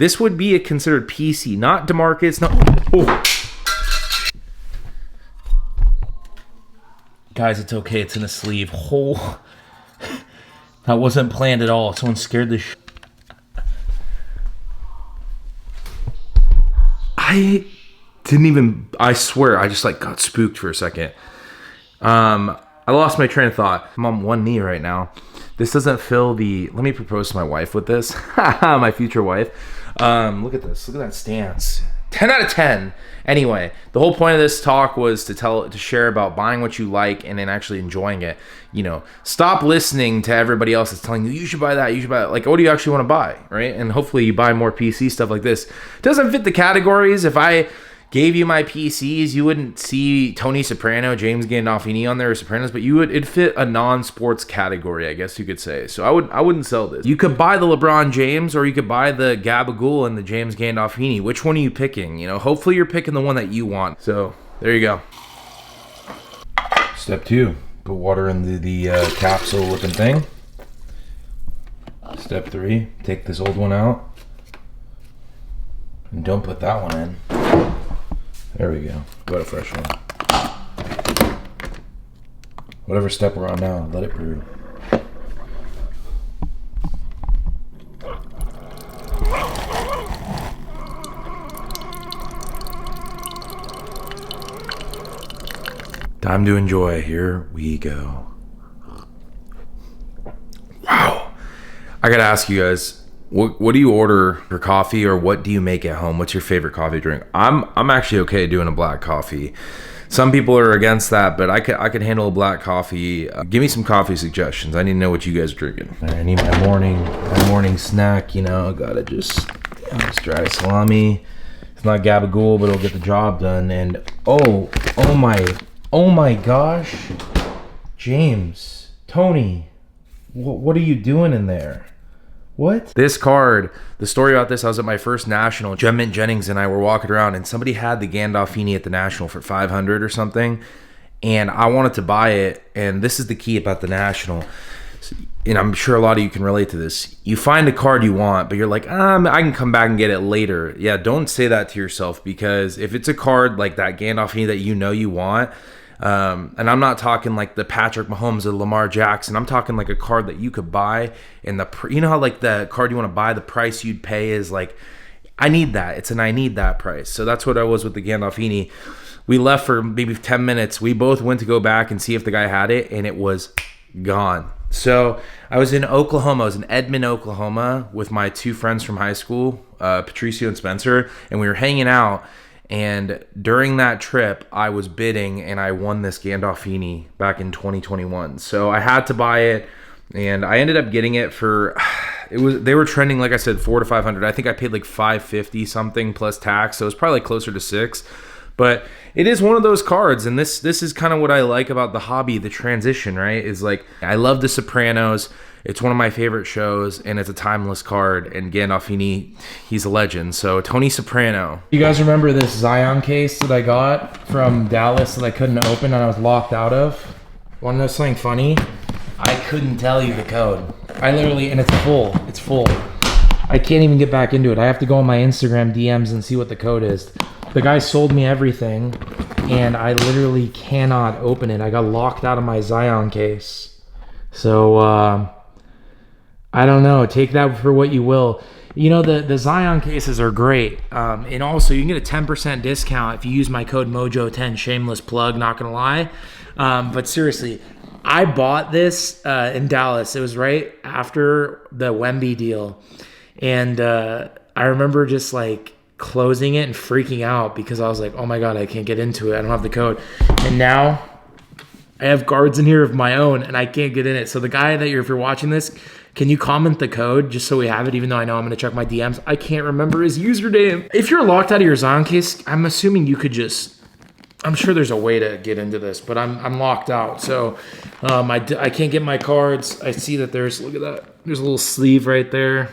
This would be considered PC, not DeMarcus. Not. Oh. Guys, it's okay. It's in a sleeve. Oh. That wasn't planned at all. Someone scared the shit. I didn't even, I swear, I just like got spooked for a second. I lost my train of thought. I'm on one knee right now. This doesn't fill the, let me propose to my wife with this. My future wife. Look at this. Look at that stance. 10 out of 10. Anyway, the whole point of this talk was to share about buying what you like and then actually enjoying it. You know, stop listening to everybody else that's telling you, you should buy that, you should buy that. Like, what do you actually want to buy, right? And hopefully you buy more PC stuff like this. It doesn't fit the categories. If I gave you my PCs, you wouldn't see Tony Soprano, James Gandolfini on there, or Sopranos, but it'd fit a non-sports category, I guess you could say. So I wouldn't sell this. You could buy the LeBron James, or you could buy the Gabagool and the James Gandolfini. Which one are you picking? You know, hopefully you're picking the one that you want. So there you go. Step 2, put water in the capsule looking thing. Step 3, take this old one out. And don't put that one in. There we go. Got a fresh one. Whatever step we're on now, let it brew. Time to enjoy. Here we go. Wow. I gotta ask you guys, what do you order for coffee, or what do you make at home? What's your favorite coffee drink? I'm actually okay doing a black coffee. Some people are against that, but I could handle a black coffee. Give me some coffee suggestions. I need to know what you guys are drinking. I need my morning snack. You know, gotta just dry salami. It's not gabagool, but it'll get the job done. And oh my gosh, James, Tony, what are you doing in there? What? This card, the story about this, I was at my first National. Mint Jennings and I were walking around, and somebody had the Gandolfini at the National for $500 or something, and I wanted to buy it. And this is the key about the National, and I'm sure a lot of you can relate to this. You find a card you want, but you're like, I can come back and get it later. Yeah, don't say that to yourself, because if it's a card like that Gandolfini that you know you want, and I'm not talking like the Patrick Mahomes or Lamar Jackson. I'm talking like a card that you could buy, and you know how like the card you want to buy, the price you'd pay is like, I need that. It's an I need that price. So that's what I was with the Gandolfini. We left for maybe 10 minutes. We both went to go back and see if the guy had it, and it was gone. So I was in Oklahoma. I was in Edmond, Oklahoma with my 2 friends from high school, Patricio and Spencer, and we were hanging out. And during that trip, I was bidding, and I won this Gandolfini back in 2021. So I had to buy it, and I ended up getting it for, they were trending, like I said, $400 to $500. I think I paid like $550 something plus tax, so it was probably closer to $600. But it is one of those cards, and this is kind of what I like about the hobby, the transition, right? Is like, I love The Sopranos. It's one of my favorite shows, and it's a timeless card. And Gandolfini, he's a legend. So Tony Soprano. You guys remember this Zion case that I got from Dallas that I couldn't open and I was locked out of? Want to know something funny? I couldn't tell you the code. I literally, and it's full. It's full. I can't even get back into it. I have to go on my Instagram DMs and see what the code is. The guy sold me everything, and I literally cannot open it. I got locked out of my Zion case. So, I don't know. Take that for what you will. You know, the Zion cases are great. And also, you can get a 10% discount if you use my code Mojo10. Shameless plug, not going to lie. But seriously, I bought this in Dallas. It was right after the Wemby deal. And I remember just like closing it and freaking out because I was like, oh my God, I can't get into it. I don't have the code. And now I have cards in here of my own and I can't get in it. So the guy that if you're watching this, can you comment the code just so we have it, even though I know I'm going to check my DMs? I can't remember his username. If you're locked out of your Zion case, I'm assuming you could just, I'm sure there's a way to get into this, but I'm locked out. So I can't get my cards. I see that look at that. There's a little sleeve right there.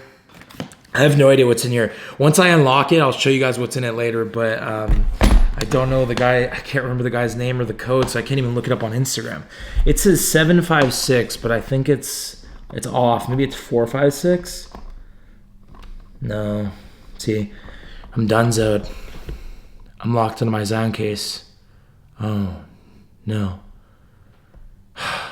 I have no idea what's in here. Once I unlock it, I'll show you guys what's in it later, but I don't know the guy. I can't remember the guy's name or the code, so I can't even look it up on Instagram. It says 756, but I think it's off. Maybe it's 456. No, See, I'm donezoed. I'm locked into my Zion case. Oh, no.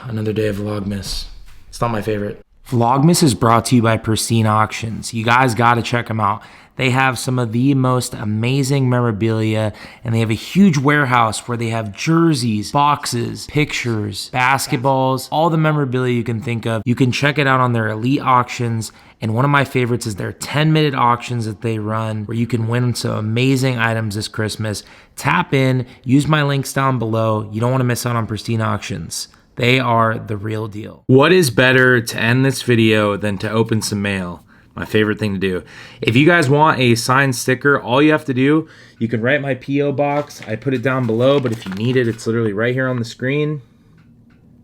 Another day of Vlogmas. It's not my favorite. Vlogmas is brought to you by Pristine Auctions. You guys got to check them out. They have some of the most amazing memorabilia, and they have a huge warehouse where they have jerseys, boxes, pictures, basketballs, all the memorabilia you can think of. You can check it out on their elite auctions, and one of my favorites is their 10-minute auctions that they run where you can win some amazing items this Christmas. Tap in, use my links down below. You don't want to miss out on Pristine Auctions. They are the real deal. What is better to end this video than to open some mail? My favorite thing to do. If you guys want a signed sticker, all you have to do, you can write my P.O. box. I put it down below, but if you need it, it's literally right here on the screen.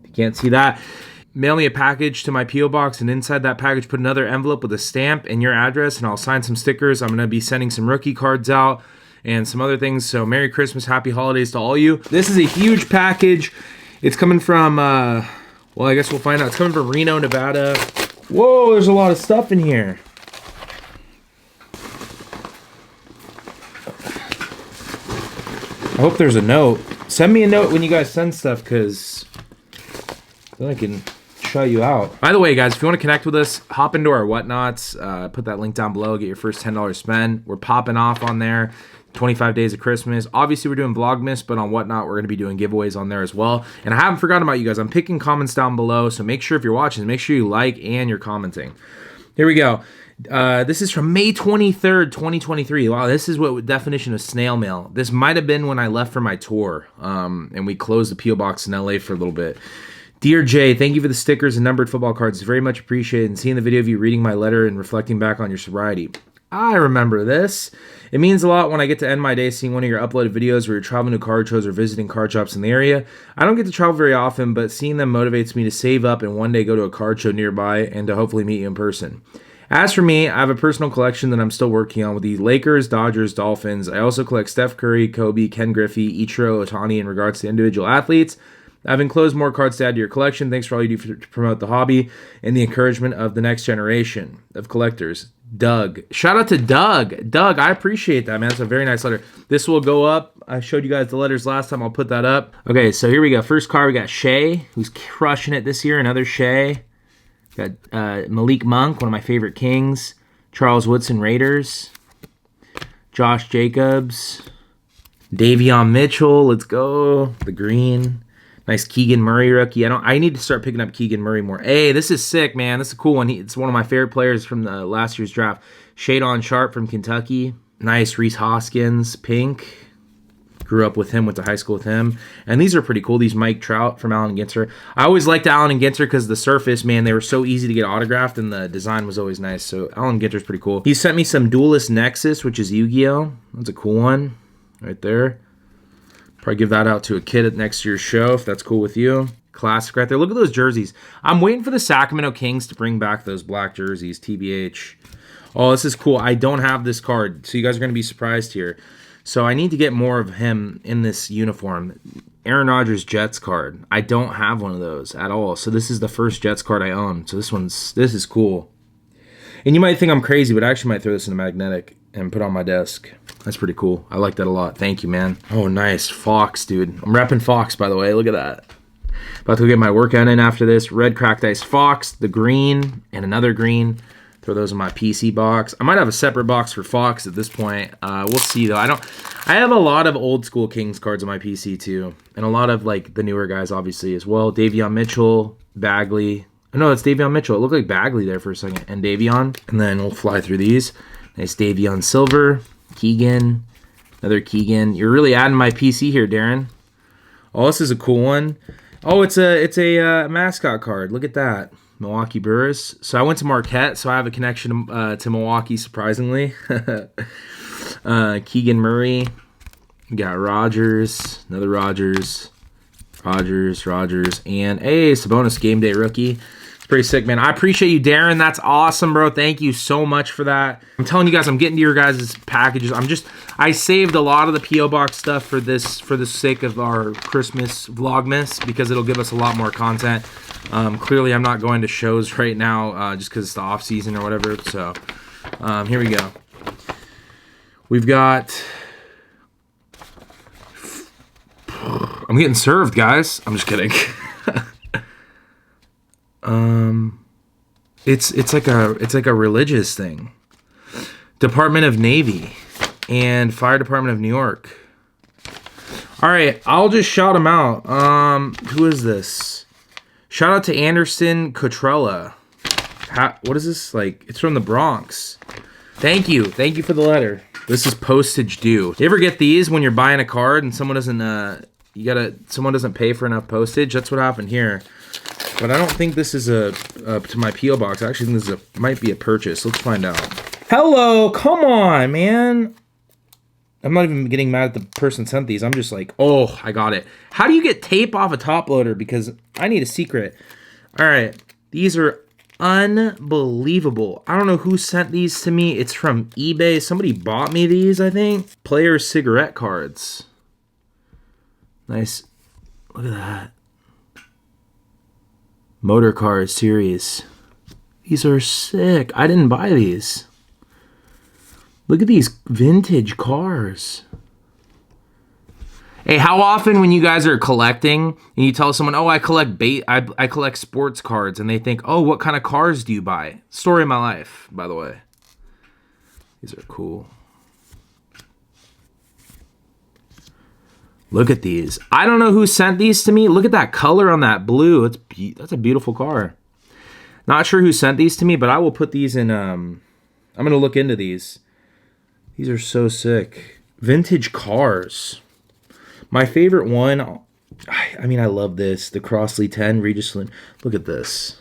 If you can't see that, mail me a package to my P.O. box, and inside that package, put another envelope with a stamp and your address, and I'll sign some stickers. I'm going to be sending some rookie cards out and some other things. So Merry Christmas, Happy Holidays to all you. This is a huge package. It's coming from, well, I guess we'll find out. It's coming from Reno, Nevada. Whoa, there's a lot of stuff in here. I hope there's a note. Send me a note when you guys send stuff, because then I can show you out. By the way, guys, if you want to connect with us, hop into our Whatnots. Put that link down below. Get your first $10 spend. We're popping off on there. 25 days of Christmas. Obviously, we're doing Vlogmas, but on Whatnot, we're going to be doing giveaways on there as well. And I haven't forgotten about you guys. I'm picking comments down below, so make sure if you're watching, make sure you like and you're commenting. Here we go. This is from May 23rd, 2023. Wow, this is what definition of snail mail. This might have been when I left for my tour, and we closed the P.O. box in LA for a little bit. Dear Jay, thank you for the stickers and numbered football cards. It's very much appreciated, and seeing the video of you reading my letter and reflecting back on your sobriety. I remember this. It means a lot when I get to end my day seeing one of your uploaded videos where you're traveling to card shows or visiting card shops in the area. I don't get to travel very often, but seeing them motivates me to save up and one day go to a card show nearby and to hopefully meet you in person. As for me, I have a personal collection that I'm still working on with the Lakers, Dodgers, Dolphins. I also collect Steph Curry, Kobe, Ken Griffey, Ichiro, Ohtani in regards to individual athletes. I've enclosed more cards to add to your collection. Thanks for all you do to promote the hobby and the encouragement of the next generation of collectors. Doug. Shout out to Doug. Doug, I appreciate that, man. That's a very nice letter. This will go up. I showed you guys the letters last time. I'll put that up. Okay, so here we go. First card, we got Shea, who's crushing it this year. Another Shea. Got Malik Monk, one of my favorite Kings. Charles Woodson, Raiders. Josh Jacobs. Davion Mitchell. Let's go. The green. Nice Keegan Murray rookie. I need to start picking up Keegan Murray more. Hey, this is sick, man. This is a cool one. It's one of my favorite players from the last year's draft. Shadon Sharp from Kentucky. Nice Rhys Hoskins, pink. Grew up with him, went to high school with him. And these are pretty cool. These Mike Trout from Allen Ginter. I always liked Allen and Ginter because the surface, man, they were so easy to get autographed and the design was always nice. So Allen Ginter's pretty cool. He sent me some Duelist Nexus, which is Yu-Gi-Oh! That's a cool one right there. Probably give that out to a kid at next year's show if that's cool with you. Classic right there. Look at those jerseys. I'm waiting for the Sacramento Kings to bring back those black jerseys, TBH. Oh, this is cool. I don't have this card, so you guys are going to be surprised here. So I need to get more of him in this uniform. Aaron Rodgers Jets card. I don't have one of those at all. So this is the first Jets card I own. So this is cool. And you might think I'm crazy, but I actually might throw this in a magnetic and put on my desk. That's pretty cool. I like that a lot. Thank you, man. Oh, nice. Fox, dude. I'm repping Fox, by the way. Look at that. About to go get my workout in after this. Red Cracked Ice Fox, the green, and another green. Throw those in my PC box. I might have a separate box for Fox at this point. We'll see, though. I have a lot of old school Kings cards on my PC, too. And a lot of, like, the newer guys, obviously, as well. Davion Mitchell, Bagley. Oh, no, it's Davion Mitchell. It looked like Bagley there for a second. And Davion. And then we'll fly through these. Nice Davion Silver. Keegan. Another Keegan. You're really adding my PC here, Darren. Oh, this is a cool one. Oh, it's a mascot card. Look at that. Milwaukee Brewers. So I went to Marquette, so I have a connection to Milwaukee, surprisingly. Keegan Murray. We got Rodgers. Another Rodgers. Rodgers. And, hey, Sabonis game day rookie. It's pretty sick, man. I appreciate you, Darren. That's awesome, bro. Thank you so much for that. I'm telling you guys, I'm getting to your guys' packages. I saved a lot of the P.O. Box stuff for the sake of our Christmas Vlogmas because it'll give us a lot more content. Clearly, I'm not going to shows right now just because it's the off season or whatever. So, here we go. We've got... I'm getting served, guys. I'm just kidding. It's like a religious thing. Department of Navy and Fire Department of New York. All right, I'll just shout them out. Who is this? Shout out to Anderson Cotrella. What is this? Like, it's from the Bronx. Thank you for the letter. This is postage due. You ever get these when you're buying a card and someone doesn't someone doesn't pay for enough postage? That's what happened here. But I don't think this is to my P.O. box. I actually think this might be a purchase. Let's find out. Hello, come on, man. I'm not even getting mad at the person sent these. I'm just like, oh, I got it. How do you get tape off a top loader? Because I need a secret. All right, these are unbelievable. I don't know who sent these to me. It's from eBay. Somebody bought me these, I think. Player cigarette cards. Nice. Look at that. Motor Cars series. These are sick. I didn't buy these. Look at these vintage cars. Hey, how often when you guys are collecting and you tell someone, "Oh, I collect sports cards," and they think, "Oh, what kind of cars do you buy?" Story of my life, by the way. These are cool. Look at these. I don't know who sent these to me. Look at that color on that blue. That's a beautiful car. Not sure who sent these to me, but I will put these in. I'm gonna look into these. These are so sick. Vintage cars. My favorite one, I mean, I love this. The Crossley 10, Regis Lynn. Look at this.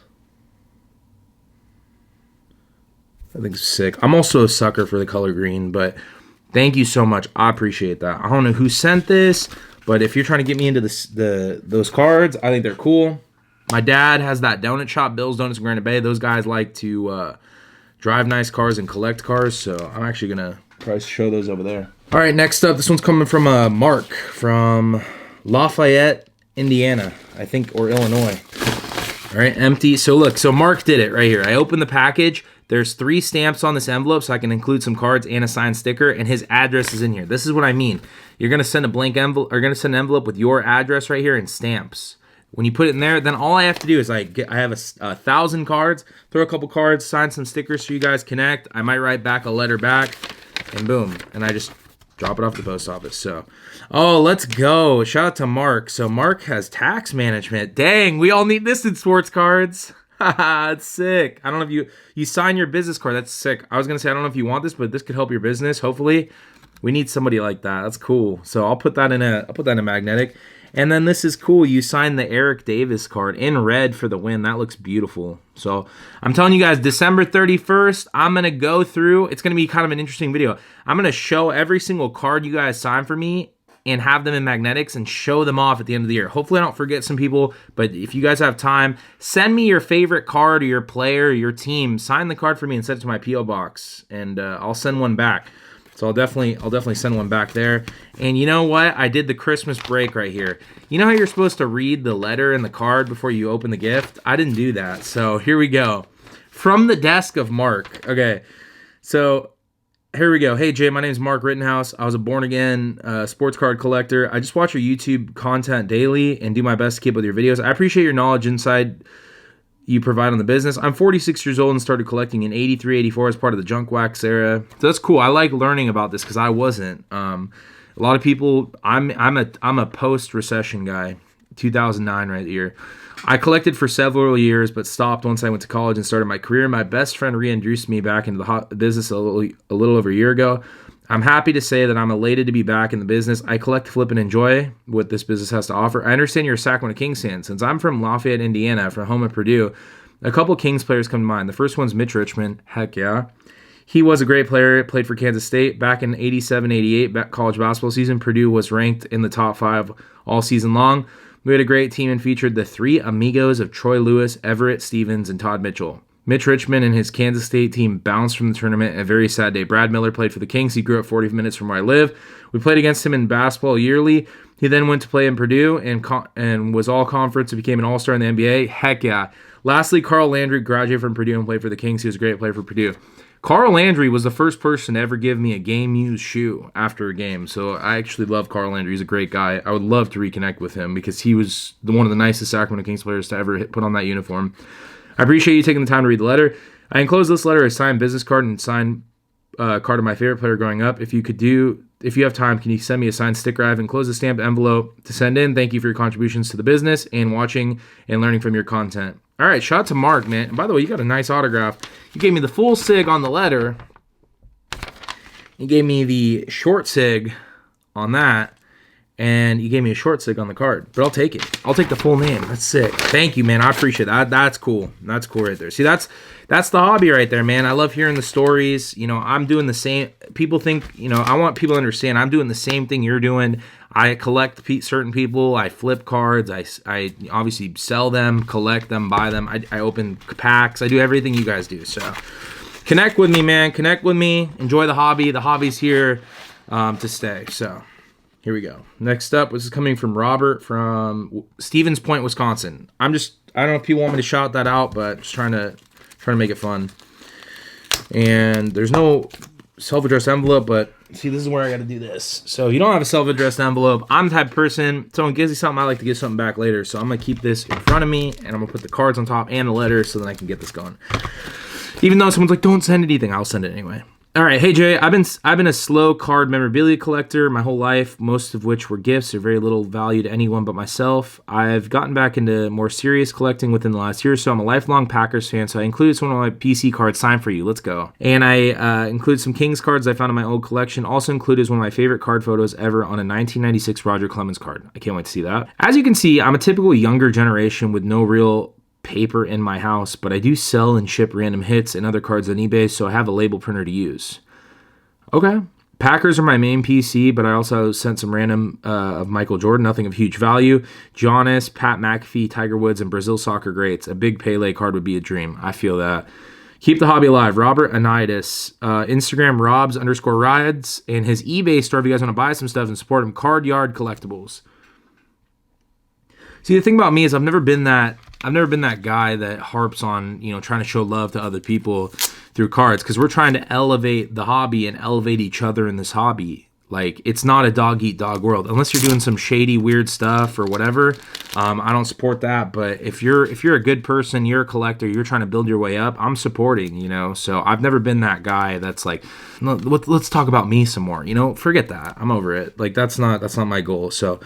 I think it's sick. I'm also a sucker for the color green, but thank you so much. I appreciate that. I don't know who sent this, but if you're trying to get me into those cards, I think they're cool. My dad has that donut shop, Bill's Donuts in Granite Bay. Those guys like to drive nice cars and collect cars, so I'm actually going to probably show those over there. All right, next up, this one's coming from Mark from Lafayette, Indiana, I think, or Illinois. All right, empty. So look, so Mark did it right here. I opened the package. There's 3 stamps on this envelope, so I can include some cards and a signed sticker, and his address is in here. This is what I mean. You're gonna send a blank envelope, or gonna send an envelope with your address right here and stamps. When you put it in there, then all I have to do is I have 1,000 cards, throw a couple cards, sign some stickers so you guys connect. I might write back a letter back, and boom, and I just drop it off the post office. So, oh, let's go. Shout out to Mark. So Mark has tax management. Dang, we all need this in sports cards. Haha, it's sick. I don't know if you sign your business card. That's sick. I was gonna say I don't know if you want this, but this could help your business. Hopefully, we need somebody like that. That's cool. So I'll put that in a magnetic. And then this is cool. You signed the Eric Davis card in red for the win. That looks beautiful. So I'm telling you guys, December 31st, I'm going to go through. It's going to be kind of an interesting video. I'm going to show every single card you guys sign for me and have them in magnetics and show them off at the end of the year. Hopefully I don't forget some people, but if you guys have time, send me your favorite card or your player or your team. Sign the card for me and send it to my P.O. box, and I'll send one back. So I'll definitely send one back there. And you know what? I did the Christmas break right here. You know how you're supposed to read the letter and the card before you open the gift? I didn't do that. So here we go. From the desk of Mark. Okay. So here we go. Hey, Jay, my name is Mark Rittenhouse. I was a born-again sports card collector. I just watch your YouTube content daily and do my best to keep up with your videos. I appreciate your knowledge inside you provide on the business. I'm 46 years old and started collecting in 83, 84 as part of the junk wax era. So that's cool. I like learning about this because I wasn't. A lot of people, I'm a post-recession guy, 2009 right here. I collected for several years but stopped once I went to college and started my career. My best friend reintroduced me back into the business a little over a year ago. I'm happy to say that I'm elated to be back in the business. I collect, flip, and enjoy what this business has to offer. I understand you're a Sacramento Kings fan. Since I'm from Lafayette, Indiana, from home at Purdue, a couple Kings players come to mind. The first one's Mitch Richmond. Heck yeah. He was a great player, played for Kansas State. Back in 87-88 college basketball season, Purdue was ranked in the top 5 all season long. We had a great team and featured the 3 amigos of Troy Lewis, Everett Stevens, and Todd Mitchell. Mitch Richmond and his Kansas State team bounced from the tournament a very sad day. Brad Miller played for the Kings. He grew up 40 minutes from where I live. We played against him in basketball yearly. He then went to play in Purdue and was all conference and became an all-star in the NBA. Heck yeah. Lastly, Carl Landry graduated from Purdue and played for the Kings. He was a great player for Purdue. Carl Landry was the first person to ever give me a game-used shoe after a game. So I actually love Carl Landry. He's a great guy. I would love to reconnect with him because he was one of the nicest Sacramento Kings players to ever put on that uniform. I appreciate you taking the time to read the letter. I enclosed this letter, a signed business card and signed card of my favorite player growing up. If you have time, can you send me a signed sticker? I've enclosed a stamped envelope to send in. Thank you for your contributions to the business and watching and learning from your content. All right, shout out to Mark, man. And by the way, you got a nice autograph. You gave me the full sig on the letter. You gave me the short sig on that. And you gave me a short sig on the card. But I'll take it. I'll take the full name. That's sick. Thank you, man. I appreciate that. That's cool. That's cool right there. See, that's the hobby right there, man. I love hearing the stories. You know, I'm doing the same. People think, you know, I want people to understand I'm doing the same thing you're doing. I collect certain people. I flip cards. I obviously sell them, collect them, buy them. I open packs. I do everything you guys do. So connect with me, man. Connect with me. Enjoy the hobby. The hobby's here to stay. So here we go. Next up, this is coming from Robert from Stevens Point, Wisconsin. I don't know if people want me to shout that out, but just trying to make it fun. And there's no self-addressed envelope, but see, this is where I got to do this. So you don't have a self-addressed envelope. I'm the type of person, someone gives me something, I like to give something back later. So I'm going to keep this in front of me, and I'm going to put the cards on top and the letter so that I can get this going. Even though someone's like, don't send anything, I'll send it anyway. All right, hey Jay, I've been a slow card memorabilia collector my whole life, most of which were gifts or very little value to anyone but myself. I've gotten back into more serious collecting within the last year or so. I'm a lifelong Packers fan, so I included some of my PC cards signed for you. Let's go. And I included some Kings cards I found in my old collection. Also included is one of my favorite card photos ever on a 1996 Roger Clemens card. I can't wait to see that. As you can see, I'm a typical younger generation with no real paper in my house, but I do sell and ship random hits and other cards on eBay, so I have a label printer to use. Okay. Packers are my main PC, but I also sent some random of Michael Jordan, nothing of huge value. Giannis, Pat McAfee, Tiger Woods, and Brazil soccer greats. A big Pele card would be a dream. I feel that. Keep the hobby alive. Robert Anitis. Instagram Robs_rides, and his eBay store if you guys want to buy some stuff and support him. Card Yard Collectibles. See, the thing about me is I've never been that guy that harps on, you know, trying to show love to other people through cards, because we're trying to elevate the hobby and elevate each other in this hobby. Like, it's not a dog-eat-dog world. Unless you're doing some shady, weird stuff or whatever, I don't support that. But if you're a good person, you're a collector, you're trying to build your way up, I'm supporting, you know? So I've never been that guy that's like, no, let's talk about me some more. You know, forget that. I'm over it. Like, that's not my goal. So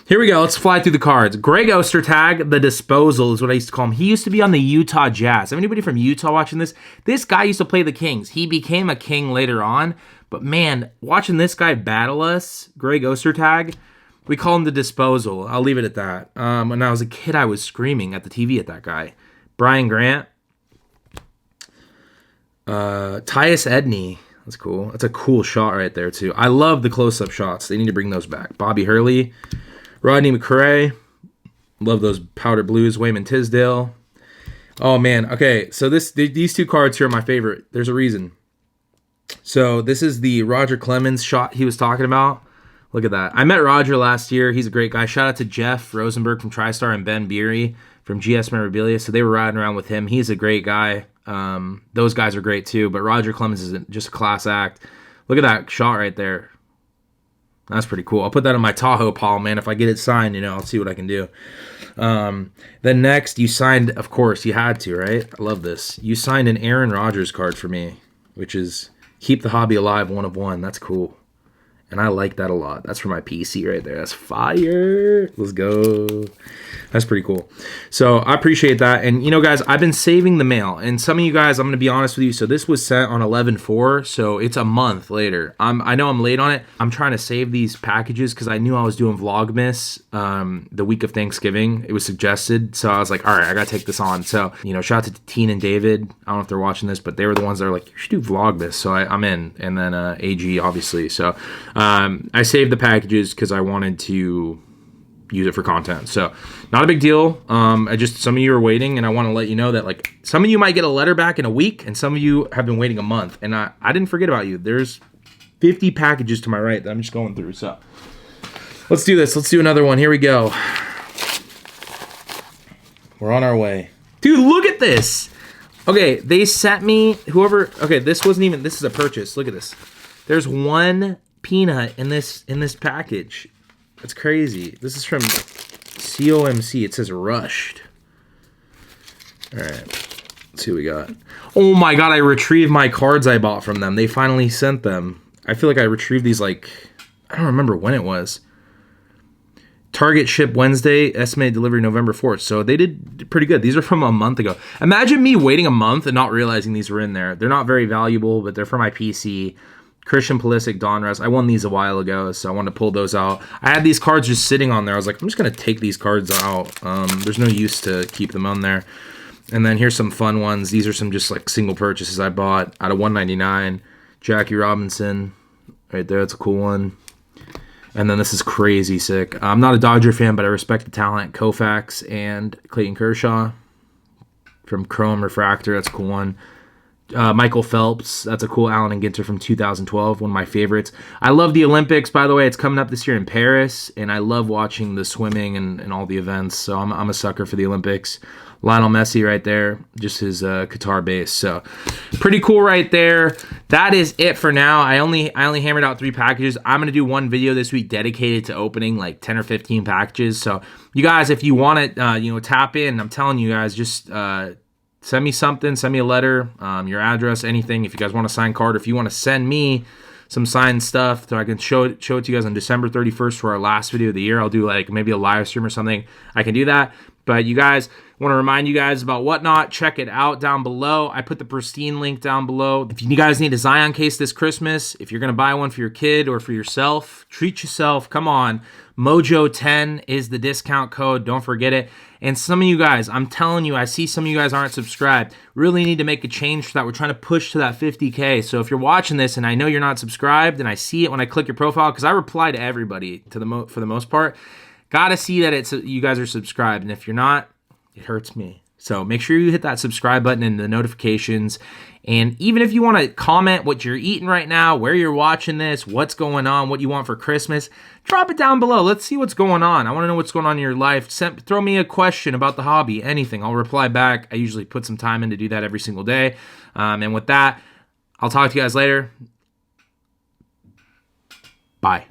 here we go. Let's fly through the cards. Greg Ostertag, the disposal is what I used to call him. He used to be on the Utah Jazz. Anybody from Utah watching this? This guy used to play the Kings. He became a King later on. But man, watching this guy battle us, Greg Ostertag, we call him the disposal. I'll leave it at that. When I was a kid, I was screaming at the TV at that guy. Brian Grant. Tyus Edney. That's cool. That's a cool shot right there, too. I love the close-up shots. They need to bring those back. Bobby Hurley. Rodney McCray. Love those powder blues. Wayman Tisdale. Oh, man. Okay, so these two cards here are my favorite. There's a reason. So this is the Roger Clemens shot he was talking about. Look at that. I met Roger last year. He's a great guy. Shout out to Jeff Rosenberg from TriStar and Ben Beery from GS Memorabilia. So they were riding around with him. He's a great guy. Those guys are great too. But Roger Clemens is just a class act. Look at that shot right there. That's pretty cool. I'll put that on my Tahoe, Paul, man. If I get it signed, you know, I'll see what I can do. Then next, you signed, of course, you had to, right? I love this. You signed an Aaron Rodgers card for me, which is Keep the Hobby Alive 1 of 1. That's cool. And I like that a lot. That's for my PC right there. That's fire. Let's go. That's pretty cool. So I appreciate that. And, you know, guys, I've been saving the mail. And some of you guys, I'm going to be honest with you. So this was sent on 11/4. So it's a month later. I know I'm late on it. I'm trying to save these packages because I knew I was doing Vlogmas the week of Thanksgiving. It was suggested. So I was like, all right, I got to take this on. So, you know, shout out to Teen and David. I don't know if they're watching this, but they were the ones that are like, you should do Vlogmas. So I'm in. And then AG, obviously. So I saved the packages because I wanted to use it for content. So not a big deal. Some of you are waiting, and I want to let you know that, like, some of you might get a letter back in a week, and some of you have been waiting a month. And I didn't forget about you. There's 50 packages to my right that I'm just going through. So let's do this. Let's do another one. Here we go. We're on our way. Dude, look at this. Okay, they sent me okay, this is a purchase. Look at this. There's one peanut in this package. That's crazy. This is from COMC. It says rushed. All right. Let's see what we got. Oh my god, I retrieved my cards I bought from them. They finally sent them. I feel like I retrieved these I don't remember when it was. Target ship Wednesday, estimated delivery November 4th. So they did pretty good. These are from a month ago. Imagine me waiting a month and not realizing these were in there. They're not very valuable, but they're for my PC. Christian Pulisic, Donruss. I won these a while ago, so I wanted to pull those out. I had these cards just sitting on there. I was like, I'm just going to take these cards out. There's no use to keep them on there. And then here's some fun ones. These are some just single purchases I bought out of $199. Jackie Robinson right there. That's a cool one. And then this is crazy sick. I'm not a Dodger fan, but I respect the talent. Koufax and Clayton Kershaw from Chrome Refractor. That's a cool one. Michael Phelps. That's a cool Allen and Ginter from 2012. One of my favorites. I love the Olympics, by the way. It's coming up this year in Paris. And I love watching the swimming and all the events. So I'm a sucker for the Olympics. Lionel Messi right there, just his Qatar base. So pretty cool right there. That is it for now. I only hammered out 3 packages. I'm gonna do one video this week dedicated to opening 10 or 15 packages. So you guys, if you want it, tap in. I'm telling you guys, just send me something, send me a letter, your address, anything. If you guys want a signed card, if you want to send me some signed stuff so I can show it to you guys on December 31st for our last video of the year. I'll do maybe a live stream or something. I can do that. But you guys, want to remind you guys about Whatnot. Check it out down below. I put the pristine link down below. If you guys need a Zion case this Christmas, if you're going to buy one for your kid or for yourself, treat yourself. Come on. Mojo10 is the discount code. Don't forget it. And some of you guys, I'm telling you, I see some of you guys aren't subscribed. Really need to make a change for that. We're trying to push to that 50K. So if you're watching this and I know you're not subscribed and I see it when I click your profile, because I reply to everybody for the most part, gotta see that you guys are subscribed. And if you're not, it hurts me. So make sure you hit that subscribe button and the notifications. And even if you want to comment what you're eating right now, where you're watching this, what's going on, what you want for Christmas, drop it down below. Let's see what's going on. I want to know what's going on in your life. Throw me a question about the hobby, anything. I'll reply back. I usually put some time in to do that every single day. And with that, I'll talk to you guys later. Bye.